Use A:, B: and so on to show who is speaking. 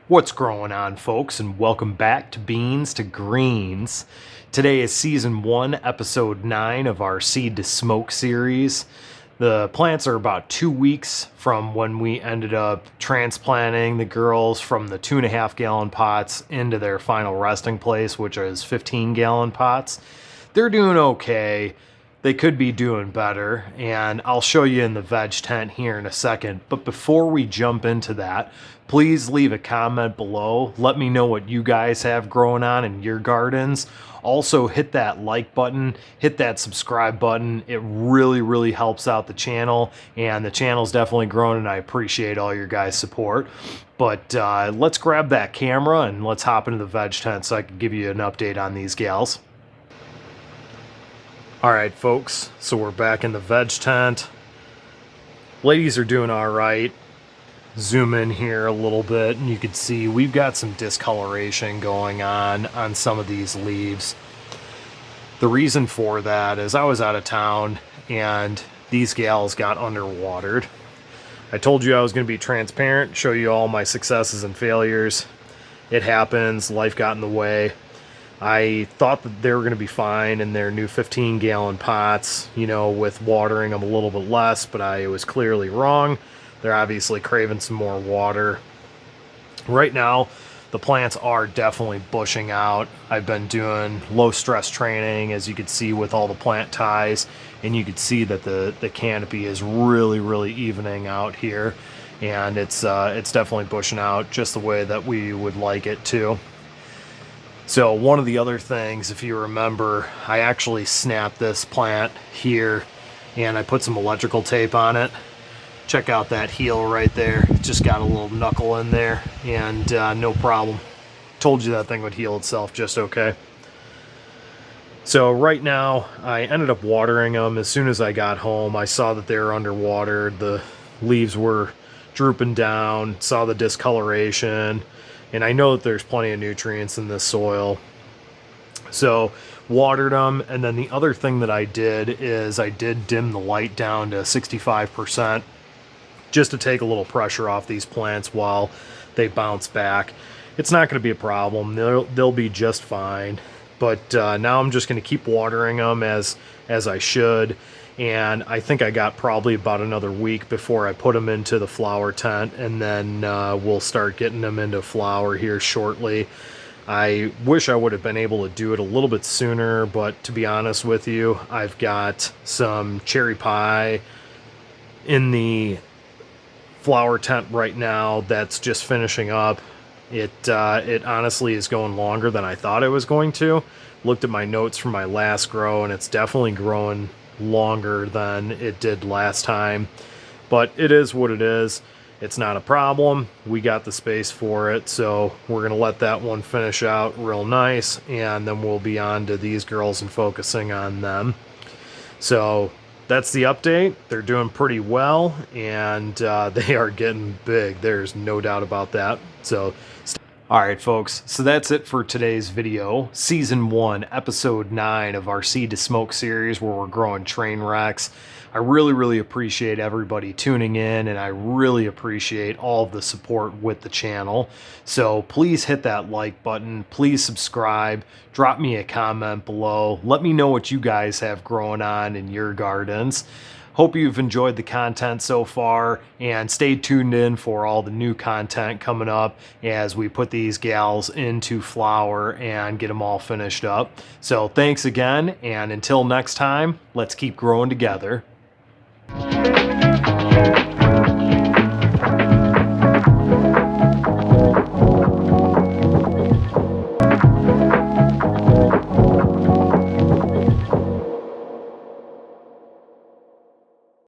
A: What's going on, folks, and welcome back to Beans to Greens. Today is Season 1, Episode 9 of our Seed to Smoke series. The plants are about 2 weeks from when we ended up transplanting the girls from the 2.5 gallon pots into their final resting place, which is 15 gallon pots. They're doing okay. They could be doing better, and I'll show you in the veg tent here in a second. But before we jump into that, please leave a comment below. Let me know what you guys have growing on in your gardens. Also, hit that like button, hit that subscribe button. It really helps out the channel, and the channel's definitely growing, and I appreciate all your guys' support. But let's grab that camera and let's hop into the veg tent so I can give you an update on these gals. All right, folks, so we're back in the veg tent. Ladies are doing all right. Zoom in here a little bit, and you can see we've got some discoloration going on some of these leaves. The reason for that is I was out of town, and these gals got underwatered. I told you I was going to be transparent, show you all my successes and failures. It happens. Life got in the way. I thought that they were going to be fine in their new 15 gallon pots, you know, with watering them a little bit less, but I was clearly wrong. They're obviously craving some more water. Right now, the plants are definitely bushing out. I've been doing low stress training, as you can see with all the plant ties, and you can see that the canopy is really evening out here, and it's definitely bushing out just the way that we would like it to. So one of the other things, if you remember, I actually snapped this plant here and I put some electrical tape on it. Check out that heel right there. It just got a little knuckle in there, and no problem. Told you that thing would heal itself just okay. So right now, I ended up watering them. As soon as I got home, I saw that they were underwatered. The leaves were drooping down, saw the discoloration. And I know that there's plenty of nutrients in this soil. So watered them, and then the other thing that I did is I did dim the light down to 65% just to take a little pressure off these plants while they bounce back. It's not going to be a problem. They'll be just fine. But now I'm just going to keep watering them as I should. And I think I got probably about another week before I put them into the flower tent, and then we'll start getting them into flower here shortly. I wish I would have been able to do it a little bit sooner, but to be honest with you, I've got some cherry pie in the flower tent right now that's just finishing up. It honestly is going longer than I thought it was going to. Looked at my notes from my last grow, and it's definitely growing longer than it did last time, but it is what it is. It's not a problem. We got the space for it, so we're gonna let that one finish out real nice, and then we'll be on to these girls and focusing on them. So that's the update. They're doing pretty well, and they are getting big. There's no doubt about that. So all right, folks, so that's it for today's video. Season 1, Episode 9 of our Seed to Smoke series, where we're growing Trainwrecks. I really appreciate everybody tuning in, and I really appreciate all of the support with the channel. So please hit that like button. Please subscribe. Drop me a comment below. Let me know what you guys have growing on in your gardens. Hope you've enjoyed the content so far, and stay tuned in for all the new content coming up as we put these gals into flower and get them all finished up. So thanks again, and until next time, let's keep growing together.